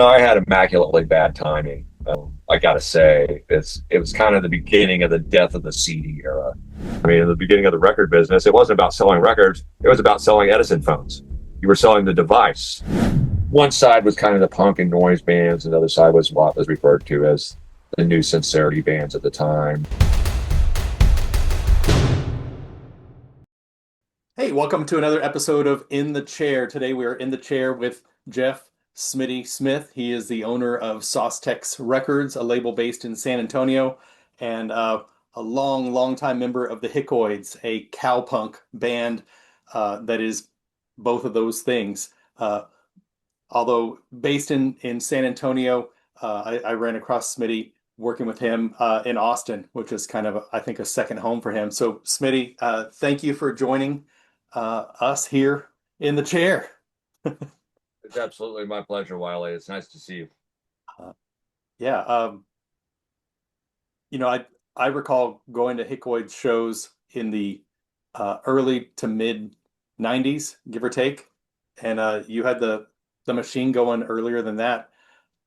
I had immaculately bad timing. I gotta say, it was kind of the beginning of the death of the CD era. I mean, in the beginning of the record business, it wasn't about selling records; it was about selling Edison phones. You were selling the device. One side was kind of the punk and noise bands, and the other side was what was referred to as the new sincerity bands at the time. Hey, welcome to another episode of In the Chair. Today we are in the chair with Jeff Smitty Smith. He is the owner of Saustex Records, a label based in San Antonio, and a long time member of the Hickoids, a cowpunk band that is both of those things. Although based in San Antonio, I ran across Smitty working with him in Austin, which is kind of, I think, a second home for him. So, Smitty, thank you for joining us here in the chair. It's absolutely my pleasure, Wiley. It's nice to see you. Uh, yeah, I recall going to Hickoid shows in the early to mid '90s, give or take, and you had the machine going earlier than that.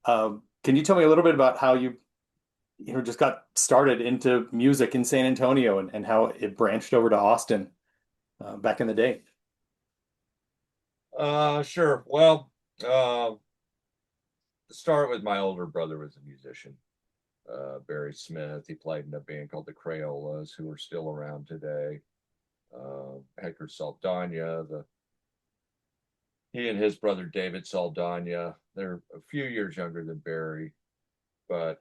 Can you tell me a little bit about how you just got started into music in San Antonio and how it branched over to Austin back in the day? Sure. Well, to start with, my older brother was a musician. Barry Smith. He played in a band called the Crayolas, who are still around today. Hector Saldana, he and his brother David Saldana. They're a few years younger than Barry, but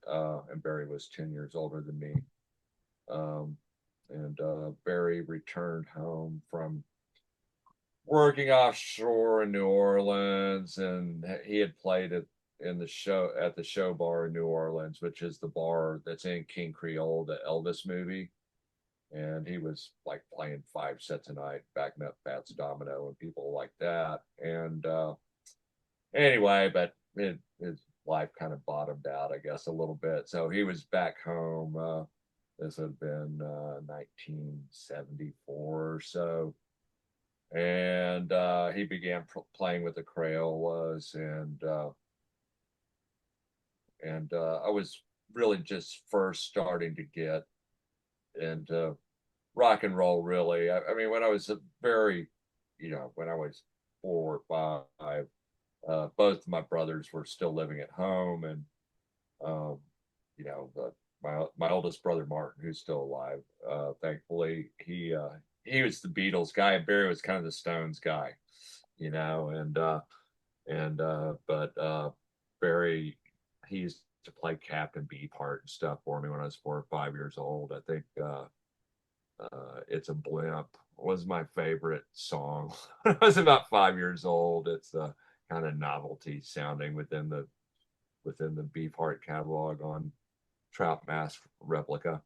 and Barry was 10 years older than me. Um, and Barry returned home from working offshore in New Orleans, and he had played in the show at the show bar in New Orleans, which is the bar that's in King Creole, the Elvis movie. And he was like playing 5 sets a night, backing up Fats Domino and people like that. And anyway, but his life kind of bottomed out, I guess, a little bit. So he was back home. This had been 1974 or so, and he began playing with the Crayolas, and I was really just first starting to get into rock and roll. Really, I mean, when I was a very, when I was 4 or 5, both my brothers were still living at home, and um, my oldest brother Martin, who's still alive, thankfully, he was the Beatles guy, and Barry was kind of the Stones guy, but Barry, he used to play Captain Beefheart and stuff for me when I was 4 or 5 years old. I think "It's a Blimp" was my favorite song. I was about 5 years old. It's kind of novelty sounding within the Beefheart catalog on Trout Mask Replica.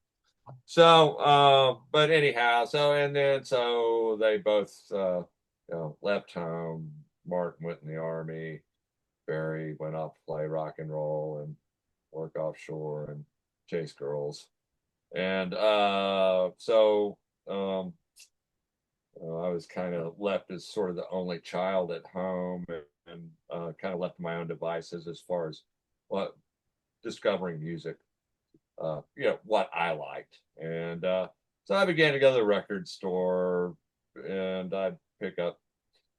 So, but anyhow, so they both left home. Martin went in the army. Barry went off to play rock and roll and work offshore and chase girls. And um, I was kind of left as sort of the only child at home, and kind of left to my own devices as far as what discovering music, what I liked. And so I began to go to the record store, and I'd pick up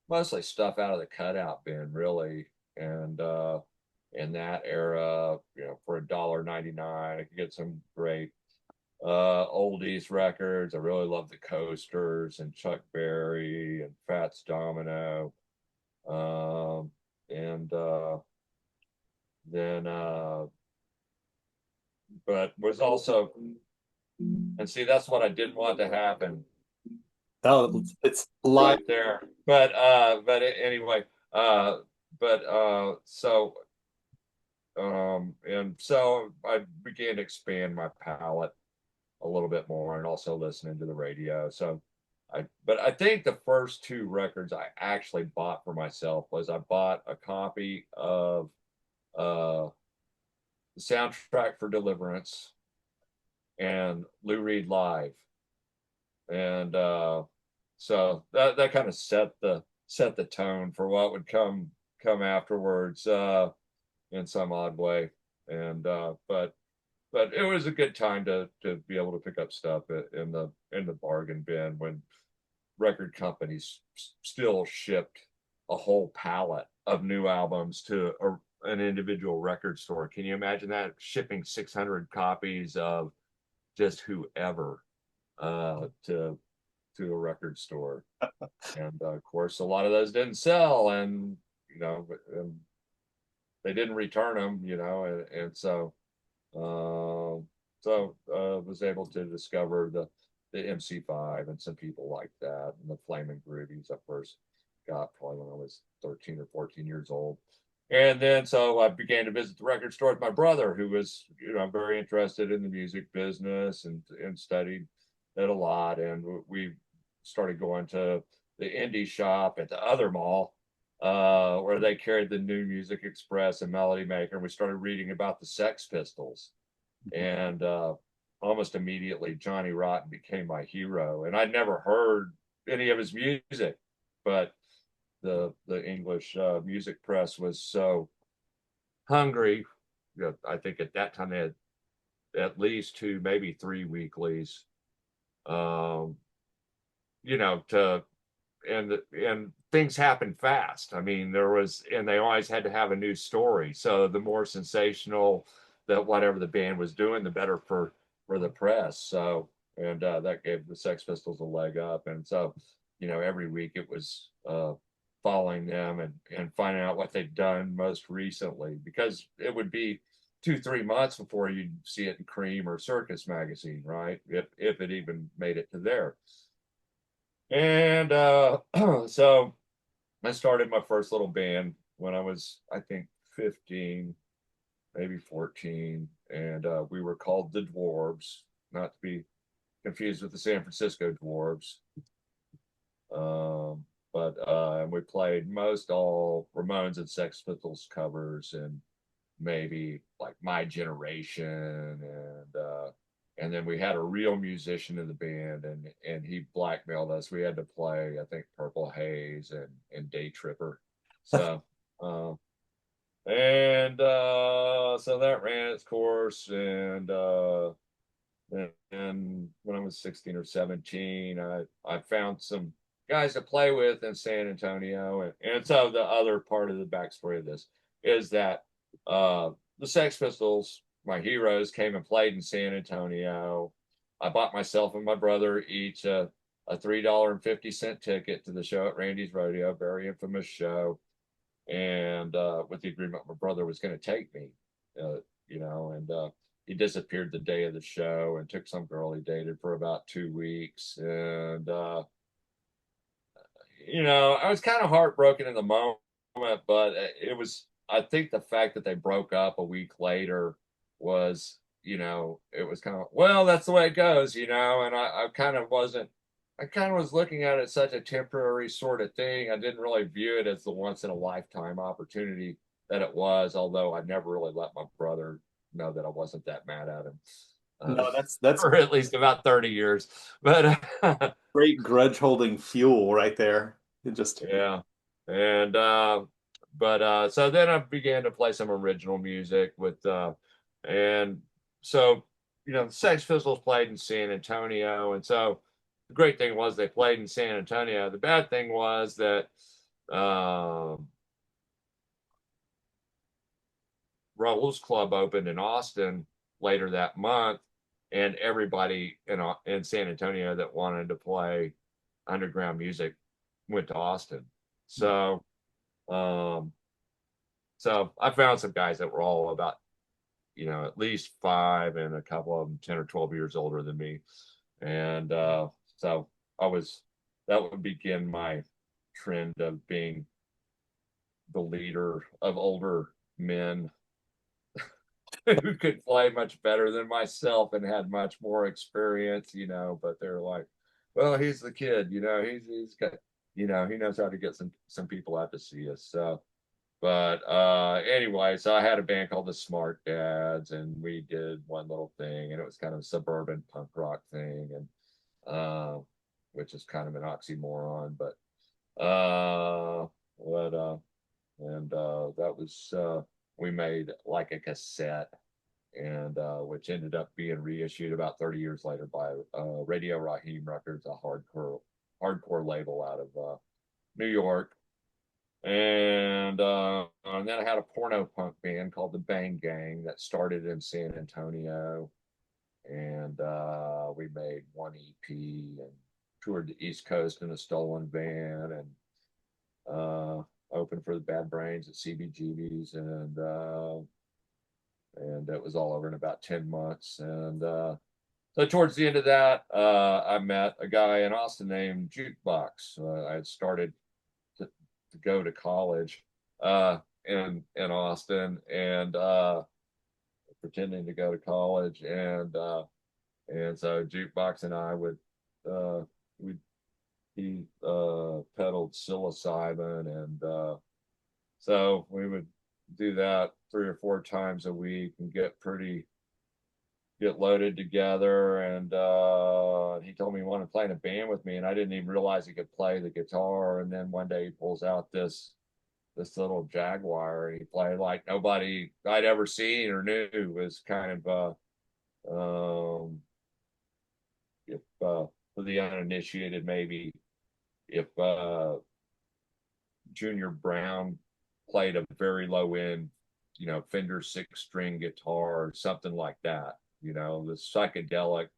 mostly stuff out of the cutout bin, really. And in that era, for $1.99, I could get some great oldies records. I really loved the Coasters and Chuck Berry and Fats Domino. And then but was also, and see, that's what I didn't want to happen Oh, it's live. right there. But anyway, but so and so I began to expand my palette a little bit more, and also listening to the radio. But I think the first two records I actually bought for myself was I bought a copy of uh, the soundtrack for Deliverance and Lou Reed Live, and so that kind of set the tone for what would come afterwards. in some odd way. And but it was a good time to be able to pick up stuff in the bargain bin when record companies still shipped a whole pallet of new albums to an individual record store. Can you imagine that, shipping 600 copies of just whoever to a record store? And of course, a lot of those didn't sell, and and they didn't return them, and so was able to discover the MC5 and some people like that, and the Flaming Groovies I first got probably when I was 13 or 14 years old. And then so I began to visit the record store with my brother, who was, very interested in the music business and studied it a lot. And we started going to the indie shop at the other mall, where they carried the New Music Express and Melody Maker. And we started reading about the Sex Pistols. And almost immediately, Johnny Rotten became my hero. And I'd never heard any of his music, but the English music press was so hungry. I think at that time they had at least two, maybe three weeklies. Um, to and things happened fast. I mean, and they always had to have a new story. So the more sensational that whatever the band was doing, the better for the press. So and that gave the Sex Pistols a leg up. And so, every week it was following them and finding out what they'd done most recently, because it would be 2-3 months before you'd see it in Cream or Circus magazine, right? If it even made it to there. And so I started my first little band when I was, I think, 15, maybe 14. And we were called the Dwarves, not to be confused with the San Francisco Dwarves. But we played most all Ramones and Sex Pistols covers, and maybe like My Generation, and then we had a real musician in the band, and he blackmailed us. We had to play, I think, Purple Haze and Day Tripper. So so that ran its course, and when I was 16 or 17, I found some guys to play with in San Antonio. And so the other part of the backstory of this is that the Sex Pistols, my heroes, came and played in San Antonio. I bought myself and my brother each a $3.50 ticket to the show at Randy's Rodeo, very infamous show. And with the agreement my brother was going to take me, and he disappeared the day of the show and took some girl he dated for about 2 weeks. And, I was kind of heartbroken in the moment, but I think the fact that they broke up a week later was, it was kind of, well, that's the way it goes, and I kind of wasn't, I kind of was looking at it as such a temporary sort of thing. I didn't really view it as the once in a lifetime opportunity that it was, although I never really let my brother know that I wasn't that mad at him. No, that's For at least about 30 years. But great grudge holding fuel right there. It just yeah. And so then I began to play some original music and so the Sex Pistols played in San Antonio, and so the great thing was they played in San Antonio. The bad thing was that Raul's Club opened in Austin later that month, and everybody in San Antonio that wanted to play underground music went to Austin. So, um, so I found some guys that were all about, at least five, and a couple of them 10 or 12 years older than me. And so that would begin my trend of being the leader of older men who could play much better than myself and had much more experience, but they're like, well, he's the kid, he's got, he knows how to get some people out to see us. So, but anyway, so I had a band called the Smart Dads, and we did one little thing, and it was kind of a suburban punk rock thing, and which is kind of an oxymoron, but that was we made like a cassette, and which ended up being reissued about 30 years later by Radio Raheem Records, a hardcore label out of New York. And then I had a porno punk band called the Bang Gang that started in San Antonio, and we made one EP and toured the East Coast in a stolen van, and opened for the Bad Brains at CBGB's, and it was all over in about 10 months. And so towards the end of that, I met a guy in Austin named Jukebox. I had started to go to college in Austin, and pretending to go to college, and so Jukebox and I would we he peddled psilocybin, and so we would do that 3 or 4 times a week and get loaded together. And he told me he wanted to play in a band with me, and I didn't even realize he could play the guitar. And then one day he pulls out this little Jaguar, and he played like nobody I'd ever seen or knew. It was kind of if for the uninitiated, maybe if Junior Brown played a very low end, Fender 6 string guitar or something like that, the psychedelic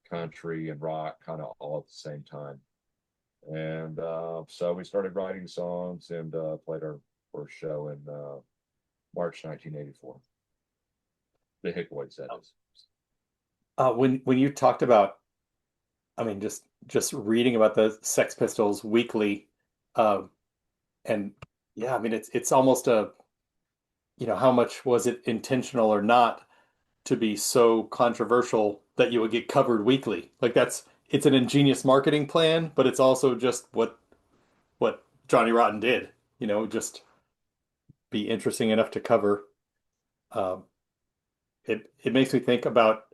country and rock kind of all at the same time. And so we started writing songs, and played our first show in March 1984. The Hickoids, that is. When you talked about, I mean, just reading about the Sex Pistols weekly, and yeah, I mean, it's almost how much was it intentional or not to be so controversial that you would get covered weekly? Like it's an ingenious marketing plan, but it's also just what Johnny Rotten did, just be interesting enough to cover. Um, it makes me think about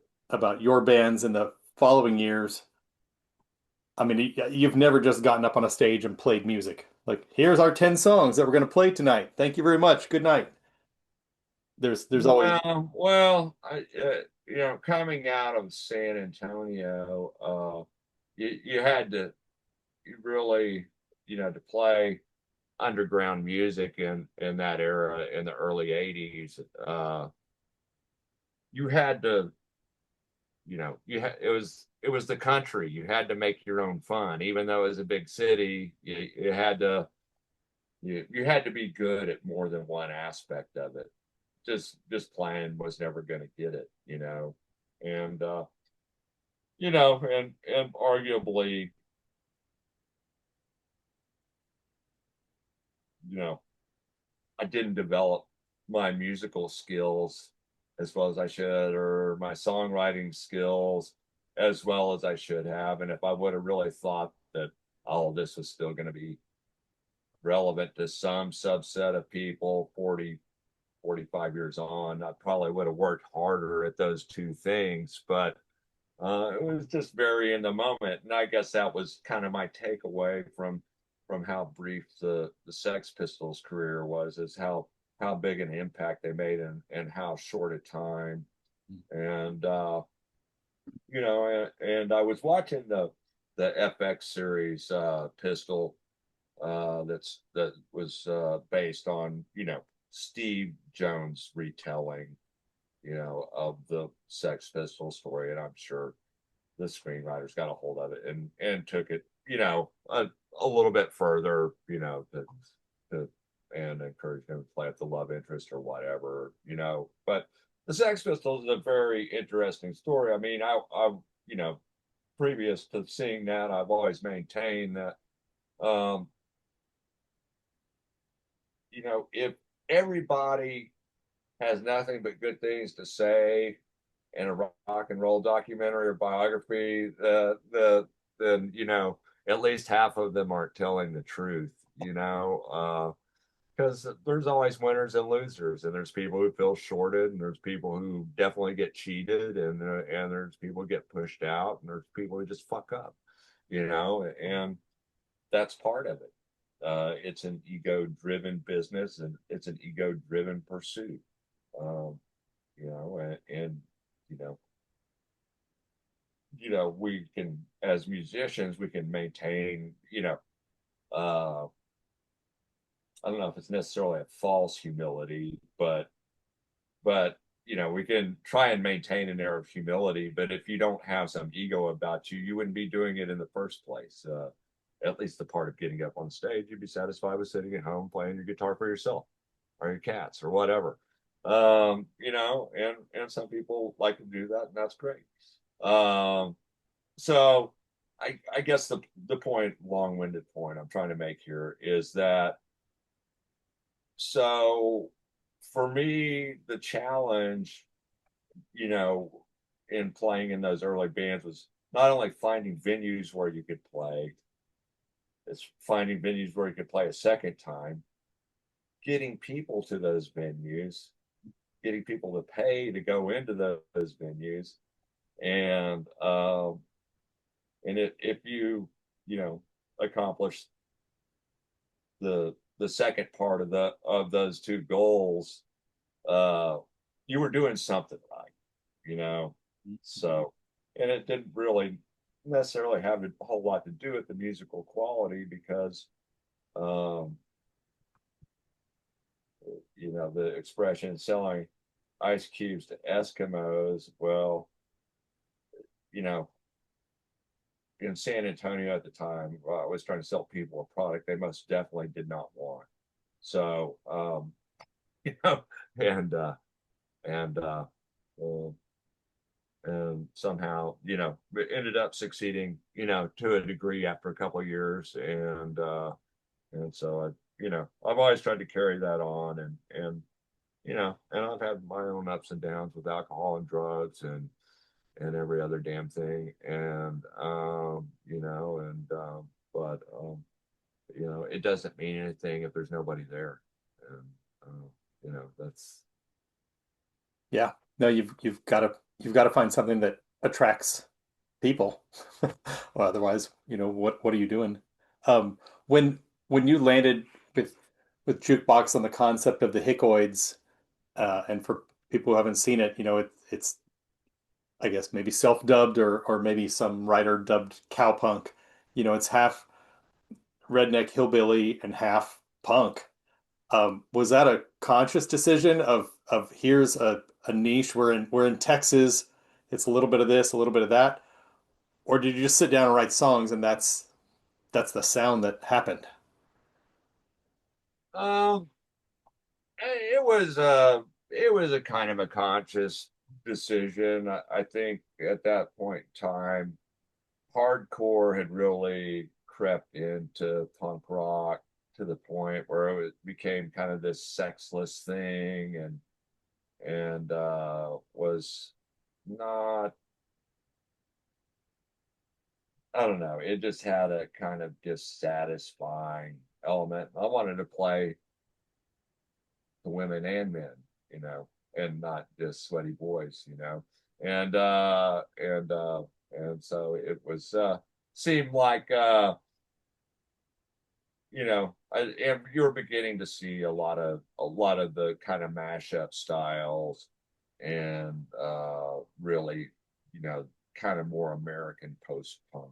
your bands in the following years. I mean, you've never just gotten up on a stage and played music. Like, here's our 10 songs that we're going to play tonight. Thank you very much. Good night. There's always Coming out of San Antonio, you had to you really, to play underground music in that era in the early '80s. You had to, it was the country. You had to make your own fun, even though it was a big city. You had to you had to be good at more than one aspect of it. Just playing was never going to get it, and and arguably, you know I didn't develop my musical skills as well as I should, or my songwriting skills as well as I should have. And if I would have really thought that all of this was still going to be relevant to some subset of people 40, 45 years on, I probably would have worked harder at those two things. But it was just very in the moment. And I guess that was kind of my takeaway from how brief the Sex Pistols career was, is how big an impact they made in how short a time. And and I was watching the FX series Pistol, that was based on Steve Jones' retelling of the Sex Pistols story. And I'm sure the screenwriters got a hold of it and took it a little bit further, to and encourage him to play up the love interest or whatever. But the Sex Pistols is a very interesting story. I mean, I previous to seeing that, I've always maintained that, if everybody has nothing but good things to say in a rock and roll documentary or biography, then at least half of them aren't telling the truth. Because there's always winners and losers, and there's people who feel shorted, and there's people who definitely get cheated, and there's people who get pushed out, and there's people who just fuck up, and that's part of it. It's an ego-driven business, and it's an ego-driven pursuit. Um, and you know, we can, as musicians, we can maintain, uh, I don't know if it's necessarily a false humility, but we can try and maintain an air of humility. But if you don't have some ego about you, you wouldn't be doing it in the first place. At least the part of getting up on stage, you'd be satisfied with sitting at home playing your guitar for yourself or your cats or whatever. And some people like to do that, and that's great. Um, so I guess the point, long-winded point I'm trying to make here is that, so for me, the challenge, you know, in playing in those early bands was not only finding venues where you could play, it's finding venues where you could play a second time, getting people to those venues, getting people to pay to go into those venues, and if you accomplish the second part of those two goals, uh, you were doing something right, you know. So, and it didn't really necessarily have a whole lot to do with the musical quality because, um, the expression selling ice cubes to Eskimos. Well, you know, in San Antonio at the time, I was trying to sell people a product they most definitely did not want. So, you know, and and uh, uh, and somehow, it ended up succeeding, to a degree after a couple of years, and so I've always tried to carry that on, and I've had my own ups and downs with alcohol and drugs and every other damn thing, and but it doesn't mean anything if there's nobody there, and that's Yeah. No, you've got to find something that attracts people. Well, otherwise, what are you doing? Um, when you landed with Jukebox on the concept of the Hickoids, and for people who haven't seen it, it's I guess maybe self-dubbed or maybe some writer dubbed cowpunk. It's half redneck hillbilly and half punk. Was that a conscious decision of here's a niche, we're in Texas, it's a little bit of this, a little bit of that, or did you just sit down and write songs and that's the sound that happened? um it was a kind of a conscious decision. I think at that point in time, hardcore had really crept into punk rock to the point where it became kind of this sexless thing, and was not, I don't know, it just had a kind of dissatisfying element. I wanted to play to women and men, you know, and not just sweaty boys, and and so it was seemed like and you're beginning to see a lot of the kind of mashup styles, and really, kind of more American post punk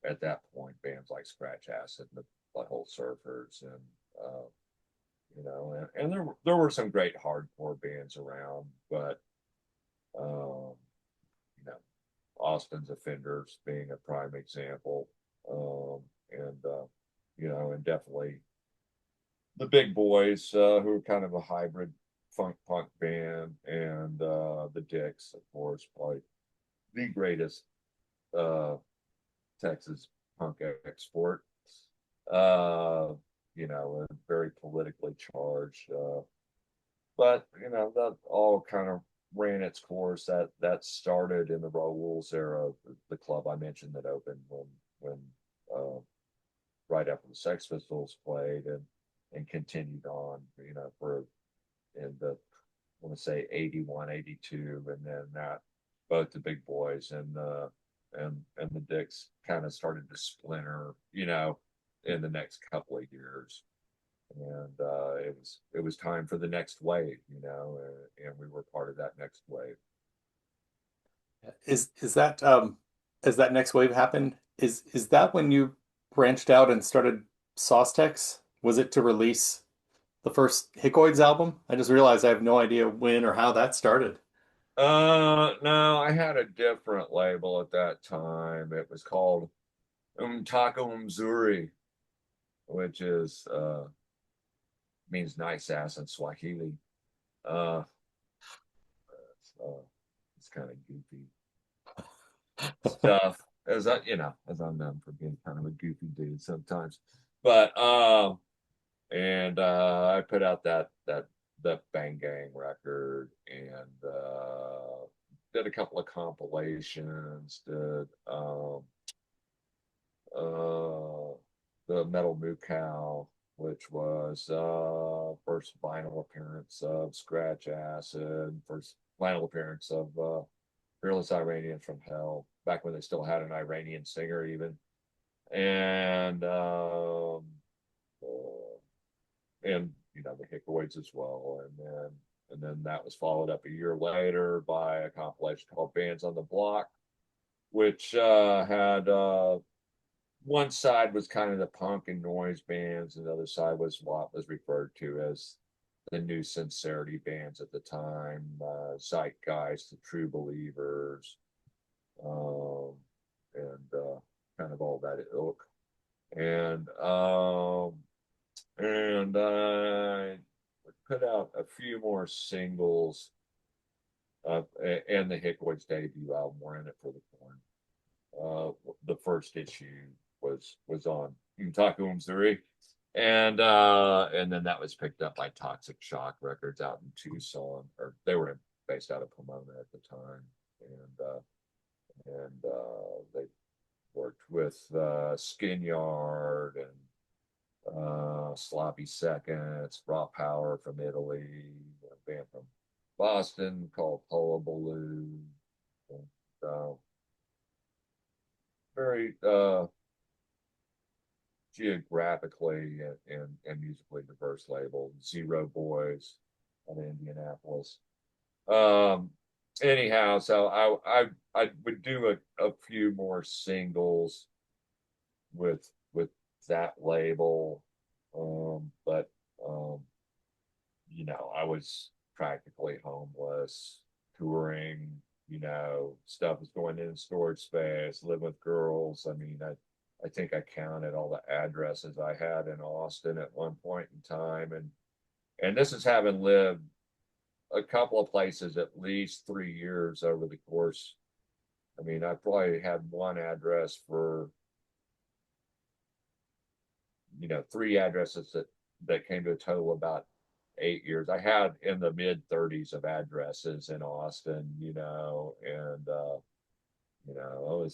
at that point. Bands like Scratch Acid and the Butthole Surfers, and and there were some great hardcore bands around, but um, you know, Austin's Offenders being a prime example, and definitely the Big Boys, who are kind of a hybrid funk punk band, and the Dicks, of course, probably the greatest uh, Texas punk export. Uh, very politically charged. But that all kind of ran its course. That started in the Raoul's era, the club I mentioned that opened when uh, right after the Sex Pistols played, and continued on, for in the, I want to say 81, 82, and then that both the Big Boys and the Dicks kind of started to splinter, in the next couple of years. And it was time for the next wave, you know, and we were part of that next wave. Is that as that next wave happened, is that when you branched out and started Saustex? Was it to release the first Hickoids album? I just realized I have no idea when or how that started. No, I had a different label at that time. It was called Taco Mzuri, which is means nice ass in Swahili. Uh, it's, it's kind of goofy stuff, as I, you know, as I'm known for being kind of a goofy dude sometimes. But and I put out that Bang Gang record and did a couple of compilations, did uh the Metal Moo Cow, which was first vinyl appearance of Scratch Acid, first vinyl appearance of Fearless Iranians from Hell, back when they still had an Iranian singer even. And and you know, the Hickoids as well. And then that was followed up a year later by a compilation called Bands on the Block, which had one side was kind of the punk and noise bands, and the other side was what was referred to as the new sincerity bands at the time, Zeitgeist, the True Believers, um, and kind of all that ilk. And I put out a few more singles, and the Hickoids debut album were in it for the corn. The first issue was on Taku Missouri, and then that was picked up by Toxic Shock Records out in Tucson, or they were based out of Pomona at the time, and they worked with Skin Yard and Sloppy Seconds, Raw Power from Italy, a band from Boston called Hullabaloo, and very geographically and musically diverse label. Zero Boys out of Indianapolis. Um, anyhow, so I would do a few more singles with that label, but um, you know, I was practically homeless, touring. You know, stuff was going in storage space, living with girls. I mean, I think I counted all the addresses I had in Austin at one point in time, and this is having lived a couple of places at least 3 years over the course. I mean, I probably had one address for, you know, three addresses that came to a total of about 8 years. I had in the mid 30s of addresses in Austin, you know, and you know,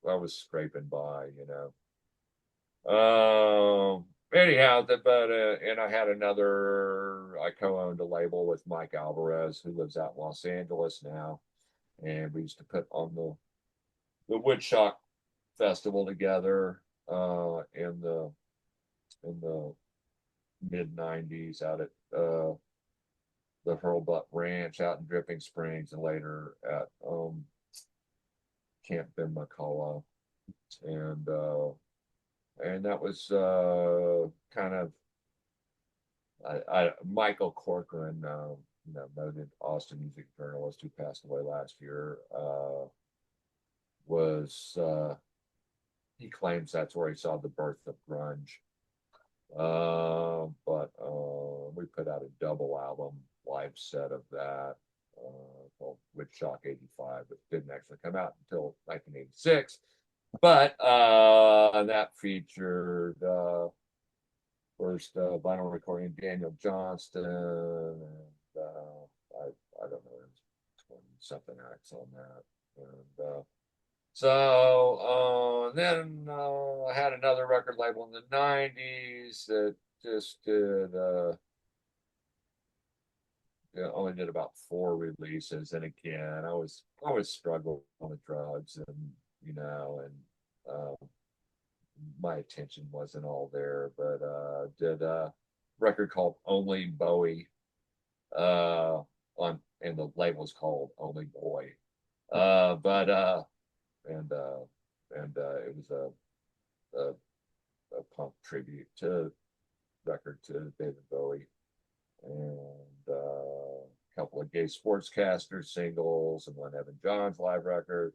I was scraping by, you know. Anyhow, but and I had another. I co-owned a label with Mike Alvarez, who lives out in Los Angeles now, and we used to put on the Woodstock Festival together in the mid '90s out at the Hurlbutt Ranch out in Dripping Springs, and later at Camp Ben McCullough, and that was kind of Michael Corcoran, you know, noted Austin music journalist who passed away last year, was he claims that's where he saw the birth of grunge. But we put out a double album live set of that called Woodstock '85, but didn't actually come out until 1986. But that featured first vinyl recording Daniel Johnston, and I don't know, 20 something acts on that, and so then I had another record label in the '90s that just did only did about 4 releases, and again, I was struggling with drugs, and you know, and my attention wasn't all there, but did a record called Only Bowie, on, and the label's called Only Boy. But and it was a, a punk tribute to record to David Bowie, and a couple of Gay Sportscaster singles and one Evan Johns live record.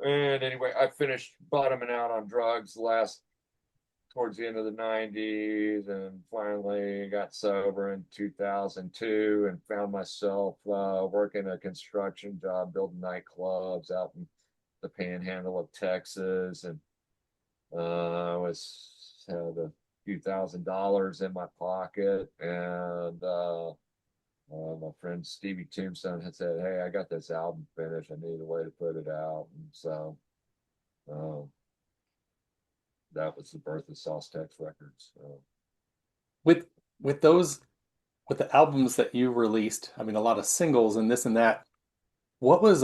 And anyway, I finished bottoming out on drugs towards the end of the 90s, and finally got sober in 2002 and found myself working a construction job building nightclubs out in the panhandle of Texas. And I was had a few $1,000s in my pocket, and my friend Stevie Tombstone had said, "Hey, I got this album finished. I need a way to put it out." And so um, that was the birth of Saustex Records. With with those with the albums that you released, I mean, a lot of singles and this and that. What was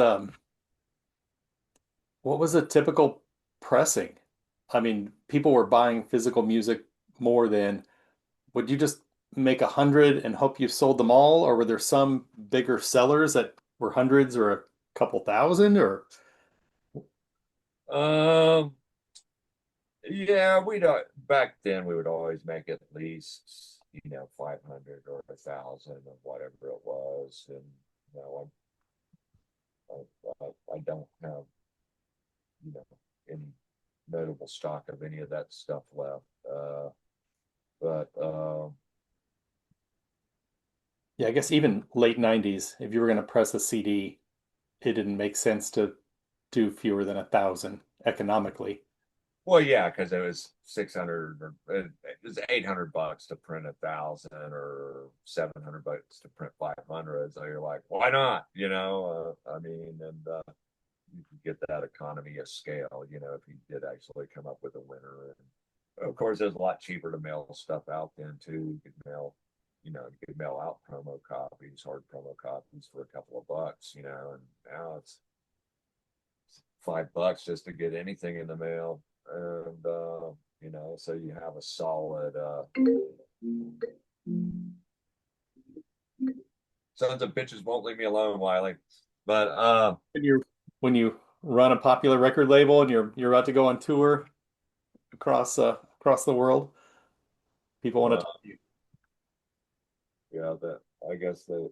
what was a typical pressing? I mean, people were buying physical music more than, would you just make 100 and hope you sold them all, or were there some bigger sellers that were hundreds or a couple thousand, or Um, yeah, we don't. Back then, we would always make at least 500 or 1,000 or whatever it was. And you know, I don't have any notable stock of any of that stuff left. But yeah, I guess even late 90s, if you were going to press a CD, it didn't make sense to do fewer than 1,000 economically. Well, yeah, because it was 600 or it was $800 to print 1,000 or $700 to print 500. So you're like, why not? I mean, and you could get that economy of scale, if you did actually come up with a winner. And of course, it's a lot cheaper to mail stuff out then too. You could mail out promo copies, hard promo copies for a couple of bucks, and now it's $5 just to get anything in the mail. And so you have a solid sons of bitches won't leave me alone, Wiley. But When you run a popular record label and you're about to go on tour across the world, people want to uh, talk to you. yeah, that I guess they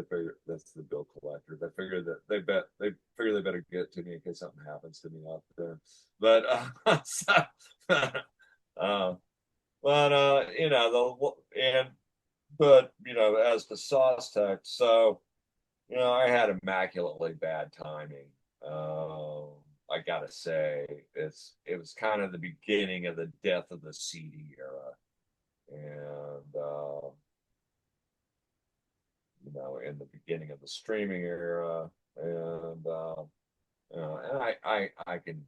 figure that's the bill collector. They figure they better get to me in case something happens to me out there. But so, uh, but the and but as the sauce tech, so I had immaculately bad timing. I gotta say, it was kind of the beginning of the death of the CD era, and in the beginning of the streaming era, and I can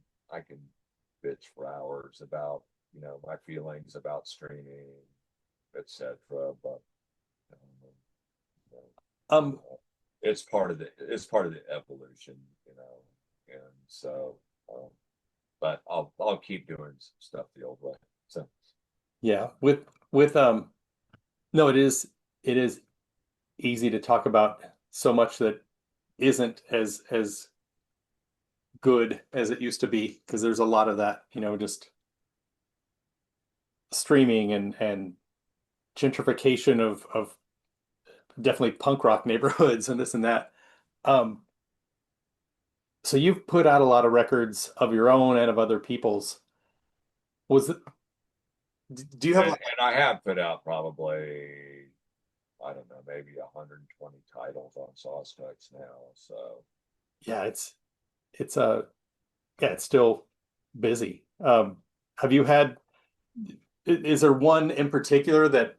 bitch for hours about my feelings about streaming, etc. But um, you know, Um, it's part of the evolution, and so. But I'll keep doing stuff the old way. So yeah, with no, it is easy to talk about so much that isn't as good as it used to be, because there's a lot of that, just streaming and gentrification of definitely punk rock neighborhoods and this and that. Um, so you've put out a lot of records of your own and of other people's. Was it, do you have and, like, and I have put out probably, I don't know, maybe 120 titles on Saustex now. So yeah, it's a yeah, it's still busy. Have you had, is there one in particular that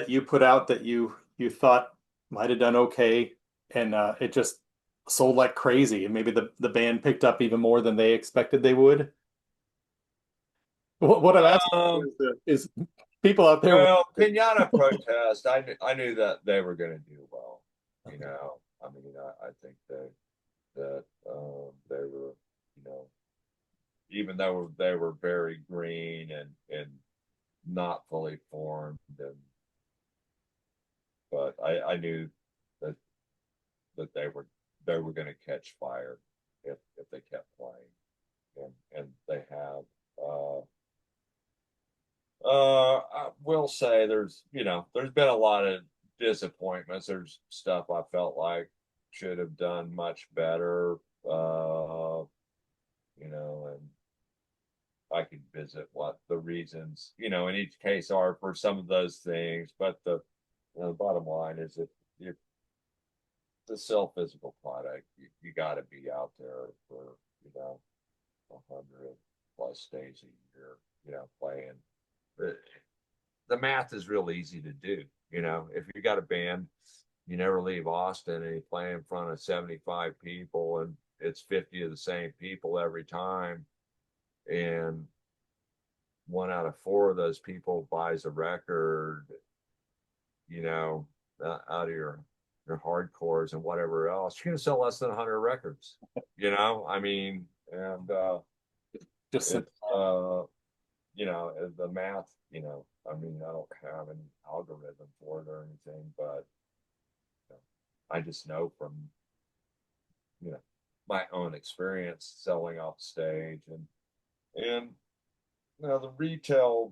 you put out that you thought might have done okay, and it just sold like crazy, and maybe the band picked up even more than they expected they would? What I'm asking um, is people out there. well, Pinata Protest, I knew that they were going to do well. I mean, I think that they were, you know, even though they were very green and not fully formed, and but I knew that they were going to catch fire if they kept playing, and they have. I will say there's been a lot of disappointments. There's stuff I felt like should have done much better. And I could visit what the reasons, in each case are for some of those things. But the bottom line is that if to sell physical product, you got to be out there for 100 plus days a year, playing. The, the math is real easy to do. If you got a band, you never leave Austin and you play in front of 75 people and it's 50 of the same people every time. And one out of four of those people buys a record, out of your hardcores and whatever else, you're going to sell less than 100 records. I mean, and Just it's the math. I mean, I don't have an algorithm for it or anything, but I just know from you know my own experience selling off stage and the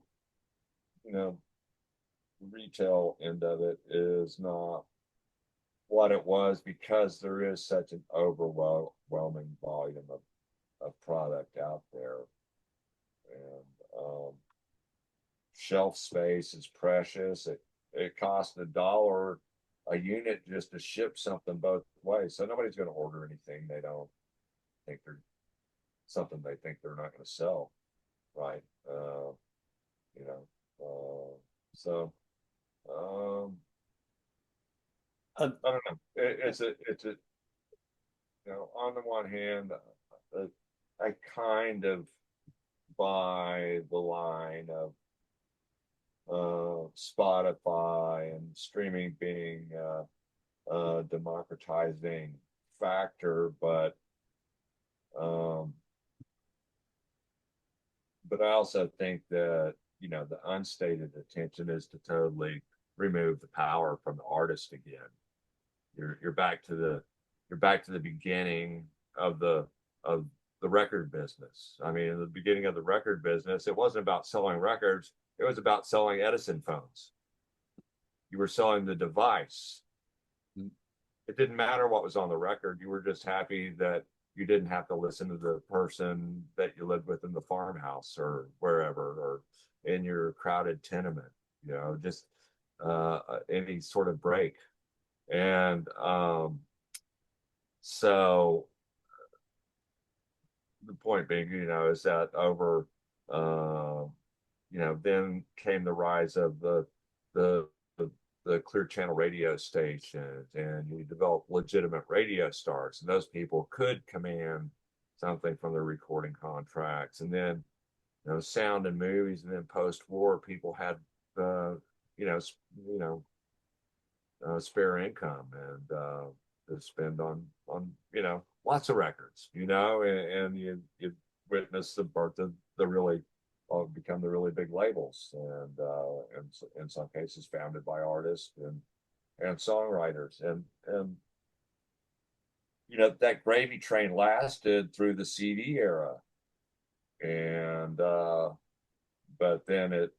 you know retail end of it is not what it was because there is such an overwhelming volume of product out there, and shelf space is precious. It costs $1 a unit just to ship something both ways, so nobody's going to order anything they don't think they're something they think they're not going to sell, right? You know, so I don't know. It's a on the one hand, I kind of buy the line of Spotify and streaming being a democratizing factor, um, but I also think that the unstated intention is to totally remove the power from the artist again. You're back to the beginning of the record business. I mean, in the beginning of the record business, it wasn't about selling records. It was about selling Edison phones. You were selling the device. It didn't matter what was on the record. You were just happy that you didn't have to listen to the person that you lived with in the farmhouse or wherever, or in your crowded tenement, just any sort of break. And so the point being, is that over, then came the rise of the the clear channel radio stations, and you developed legitimate radio stars, and those people could command something from their recording contracts, and then sound and movies, and then post-war people had you know spare income and to spend on lots of records, and you witness the birth of the really become the really big labels, and in some cases founded by artists and songwriters, and that gravy train lasted through the CD era, and but then it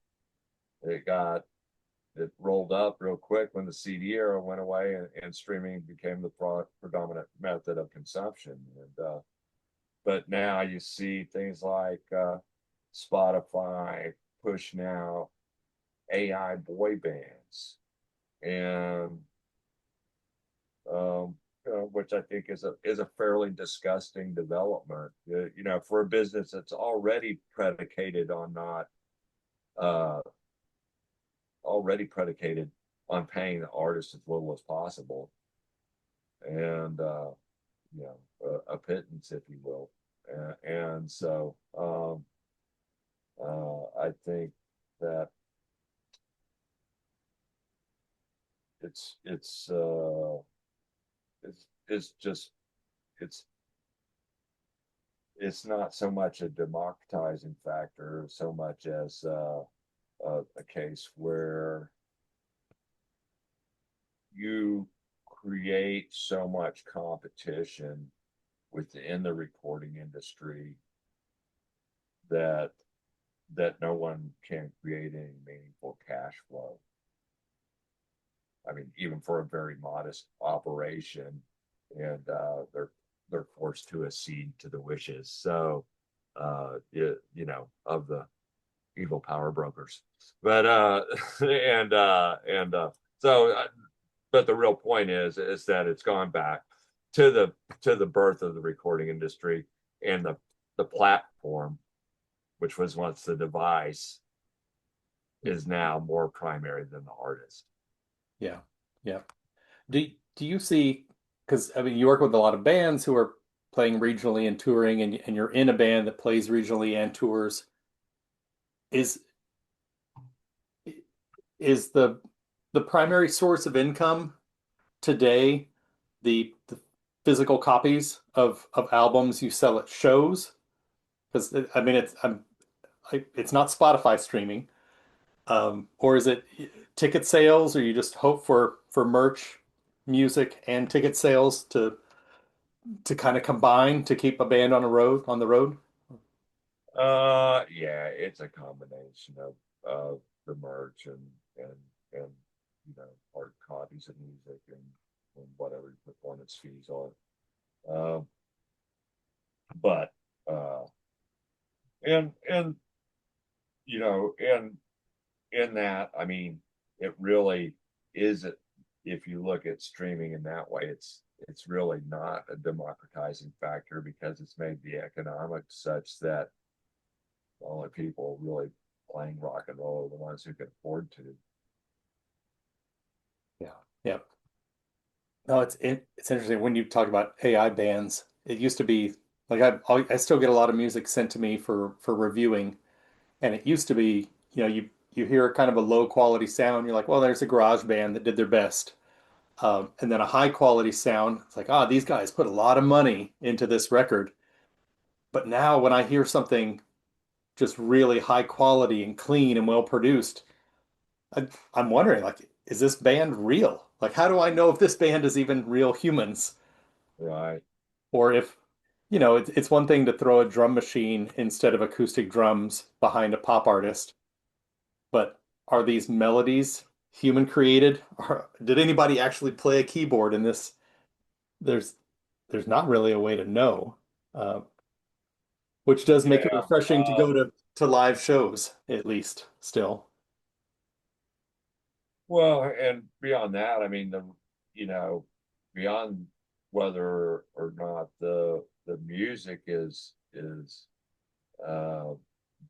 rolled up real quick when the CD era went away, and streaming became the predominant method of consumption. And but now you see things like Spotify pushing out AI boy bands, and which I think is a fairly disgusting development. For a business that's uh, already predicated on paying the artist as little as possible, and a pittance, if you will, and so I think that it's it's just it's it's not so much a democratizing factor so much as a case where you create so much competition within the recording industry that no one can create any meaningful cash flow. I mean, even for a very modest operation, and they're forced to accede to the wishes. So, of the evil power brokers. But and so, but the real point is that it's gone back to the birth of the recording industry, and the platform, which was once the device, is now more primary than the artist. Yeah, yeah. Do you see, because I mean you work with a lot of bands who are playing regionally and touring, and you're in a band that plays regionally and tours. Is is the primary source of income today the physical copies of albums you sell at shows? Because I mean it's not Spotify streaming, or is it ticket sales, or you just hope for merch, music, and ticket sales to kind of combine to keep a band on the road? Yeah, it's a combination of the merch and and art copies of music and whatever performance fees are. Um, but and in that, I mean, it really is. If you look at streaming in that way, it's really not a democratizing factor because it's made the economics such that the only people really playing rock and roll are the ones who can afford to. Yeah. Yeah. No, it's interesting when you talk about AI bands. It used to be like I still get a lot of music sent to me for reviewing, and it used to be, you hear kind of a low quality sound, you're like, well, there's a garage band that did their best. And then a high quality sound, it's like, these guys put a lot of money into this record. But now when I hear something just really high quality and clean and well produced, I'm wondering, like, is this band real? Like, how do I know if this band is even real humans? Right. Or if, it's one thing to throw a drum machine instead of acoustic drums behind a pop artist, but are these melodies human created? Or did anybody actually play a keyboard in this? There's there's not really a way to know, uh, which does make it Yeah. refreshing to go to live shows, at least still. Well, and beyond that, I mean, beyond whether or not the music is uh,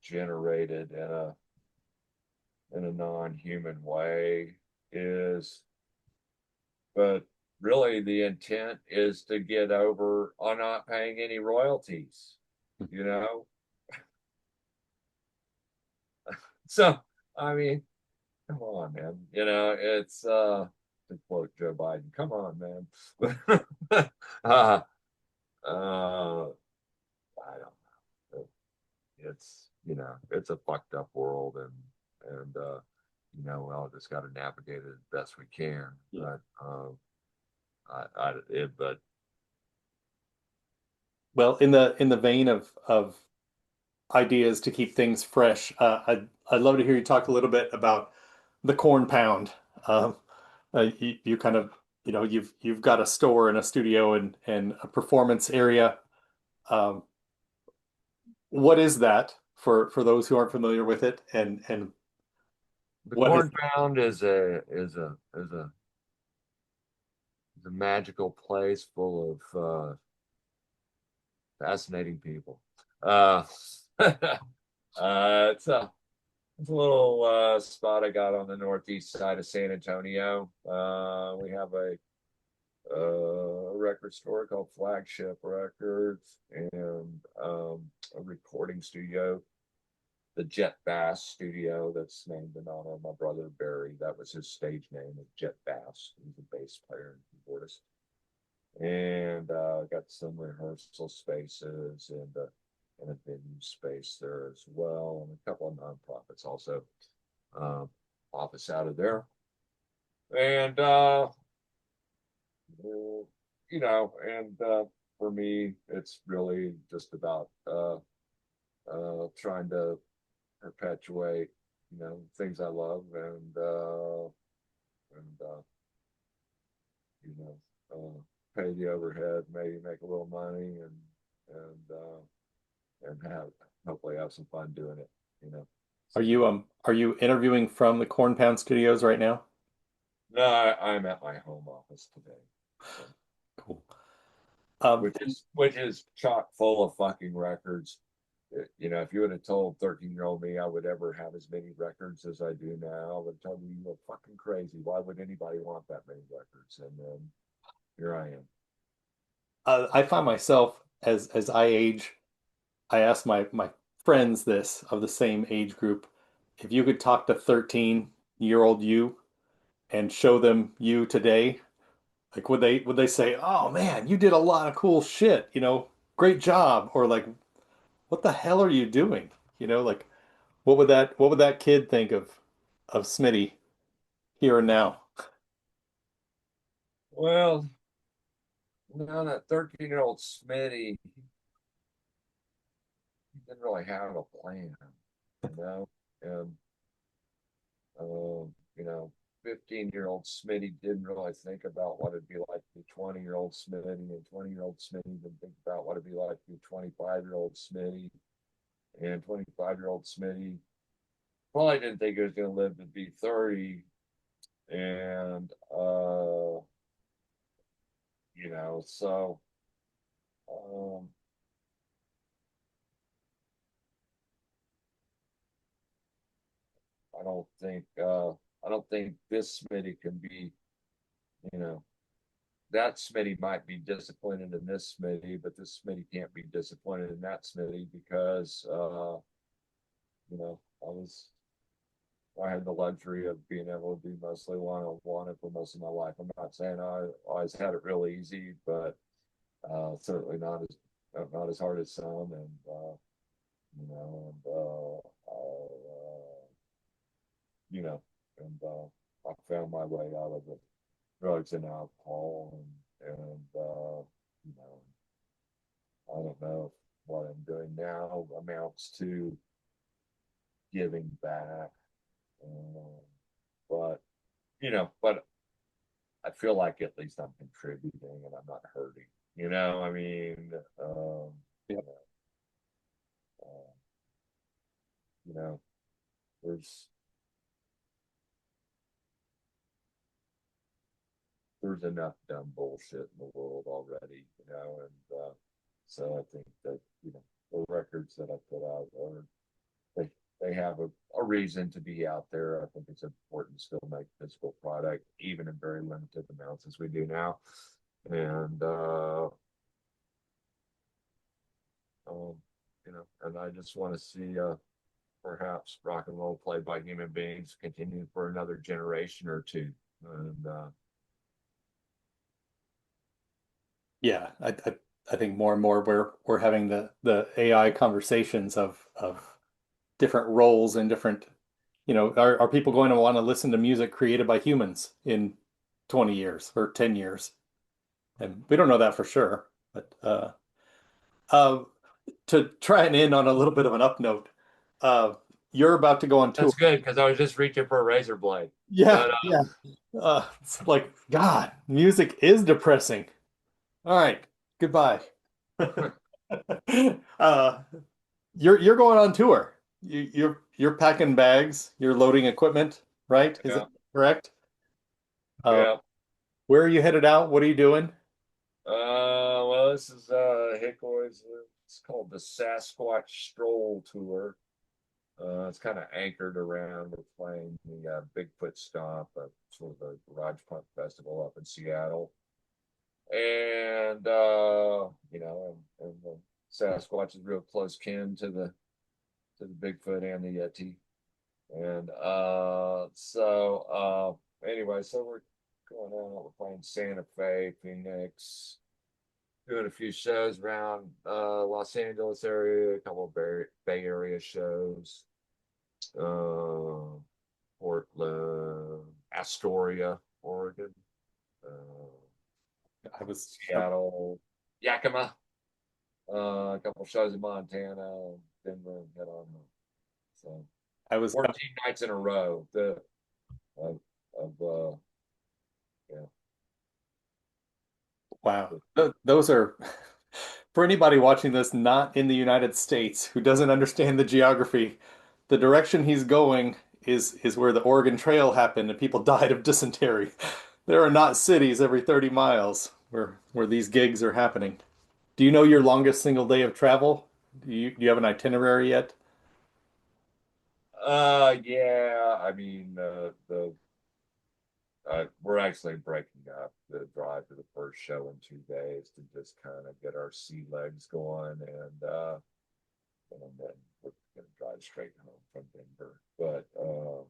generated in a non-human way is, but really the intent is to get over on not paying any royalties, you know? So, I mean, come on, man. It's to quote Joe Biden, come on, man. uh, I don't know. It's a fucked up world, and well, just got to navigate it as best we can. Yeah. But but Well, in the vein of ideas to keep things fresh, I'd love to hear you talk a little bit about the corn pound. Um, you kind of, you've got a store and a studio and a performance area. Um, what is that for those who aren't familiar with it, and the what has? corn pound is a magical place full of fascinating people. It's a little spot I got on the northeast side of San Antonio. We have a record store called Flagship Records and a recording studio, the Jet Bass Studio, that's named in honor of my brother Barry. That was his stage name, is Jet Bass. He's a bass player and keyboardist. and got some rehearsal spaces and a venue space there as well, and a couple of nonprofits also. Um, Office out of there, and and for me, it's really just about trying to perpetuate, things I love, and you know, pay the overhead, maybe make a little money, and have hopefully have some fun doing it. You know. So Are you interviewing from the Corn Pound Studios right now? no, I'm at my home office today. So Cool. which And is chock full of fucking records. If you would have told 13-year-old me I would ever have as many records as I do now, I would have told you you were fucking crazy. Why would anybody want that many records? And then here I am. I find myself as I age, I ask my friends this of the same age group, if you could talk to 13-year-old you and show them you today, like would they say, "Oh man, you did a lot of cool shit, great job," or like, "What the hell are you doing?" Like what would that kid think of Smitty here and now? Well, now that 13-year-old Smitty, he didn't really have a plan, you know, and um, you know, 15-year-old Smitty didn't really think about what it'd be like to be 20-year-old Smitty, and 20-year-old Smitty didn't think about what it'd be like to be 25-year-old Smitty, and 25-year-old Smitty probably didn't think he was going to live to be 30, and so um, I don't think this Smitty can be, you know, that Smitty might be disappointed in this Smitty, but this Smitty can't be disappointed in that Smitty because you know, I had the luxury of being able to do mostly one on one for most of my life. I'm not saying I always had it real easy, but certainly not as hard as some, and you know, and you know, and I found my way out of the drugs and alcohol, and I don't know if what I'm doing now amounts to giving back, uh, but but I feel like at least I'm contributing and I'm not hurting. I mean, you Yep. know, uh, you know, there's enough dumb bullshit in the world already, and so I think that the records that I put out are they they have a reason to be out there. I think it's important to still make physical product, even in very limited amounts as we do now, and um, and I just want to see perhaps rock and roll played by human beings continue for another generation or two, and Yeah, I think more and more we're having the AI conversations of different roles and different, are people going to want to listen to music created by humans in 20 years or 10 years? And we don't know that for sure. But uh, to try and end on a little bit of an up note, uh, you're about to go on tour. that's good because I was just reaching for a razor blade. Yeah, But yeah. It's like, God, music is depressing. All right, goodbye. Uh, you're going on tour. You're packing bags, you're loading equipment, right? Is yeah, that correct? Uh, yeah. where are you headed out? What are you doing? Well, this is Hickoids. It's called the Sasquatch Stroll Tour. It's kind of anchored around. We're playing the Bigfoot Stomp, sort of a garage punk festival up in Seattle, and and the Sasquatch is real close kin to the Bigfoot and the Yeti, and anyway, so we're going out. We're playing Santa Fe, Phoenix. doing a few shows around Los Angeles area, a couple of Bay Area shows, uh, Portland, Astoria, Oregon, I was Seattle, Yakima, a couple shows in Montana, Denver, and head on home. So I was 14 nights in a row. The of, of yeah. Wow. Those are for anybody watching this not in the United States who doesn't understand the geography, the direction he's going is where the Oregon Trail happened and people died of dysentery. There are not cities every 30 miles where these gigs are happening. Do you know your longest single day of travel? Do you have an itinerary yet? Yeah. I mean, the we're actually breaking up the drive to the first show in 2 days to just kind of get our sea legs going, and then we're going to drive straight home from Denver. So,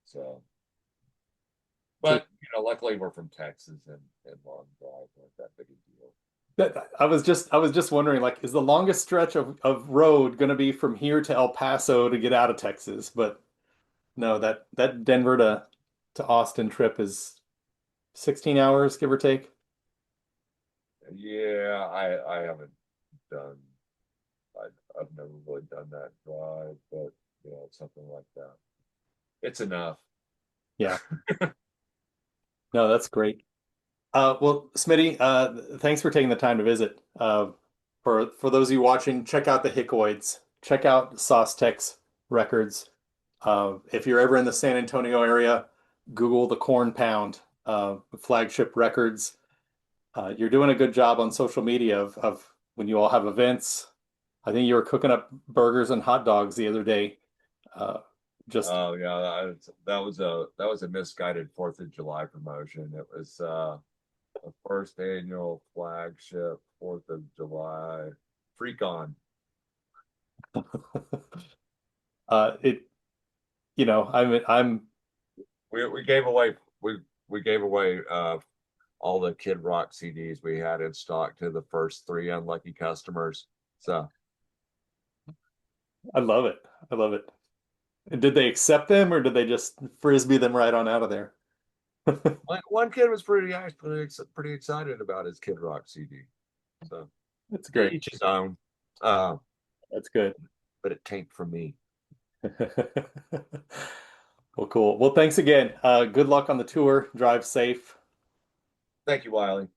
So luckily we're from Texas, and long drive not that big a deal. I was just wondering, like, is the longest stretch of road going to be from here to El Paso to get out of Texas? But no, that Denver to Austin trip is 16 hours, give or take. Yeah, I haven't done. I, I've never really done that drive, but it's something like that. It's enough. Yeah. No, that's great. Well, Smitty, thanks for taking the time to visit. For those of you watching, check out the Hickoids. Check out Saustex Records. If you're ever in the San Antonio area, Google the Corn Pound, flagship records. You're doing a good job on social media of when you all have events. I think you were cooking up burgers and hot dogs the other day. Uh, just Oh yeah, that was a misguided Fourth of July promotion. It was the first annual flagship Fourth of July freak on. it, I'm We gave away we gave away all the Kid Rock CDs we had in stock to the first three unlucky customers. So I love it. I love it. Did they accept them or did they just frisbee them right on out of there? one kid was pretty excited about his Kid Rock CD. So That's to great. each his own. Uh, That's good. but it tanked for me. Well, cool. Well, thanks again. Good luck on the tour. Drive safe. Thank you, Wiley.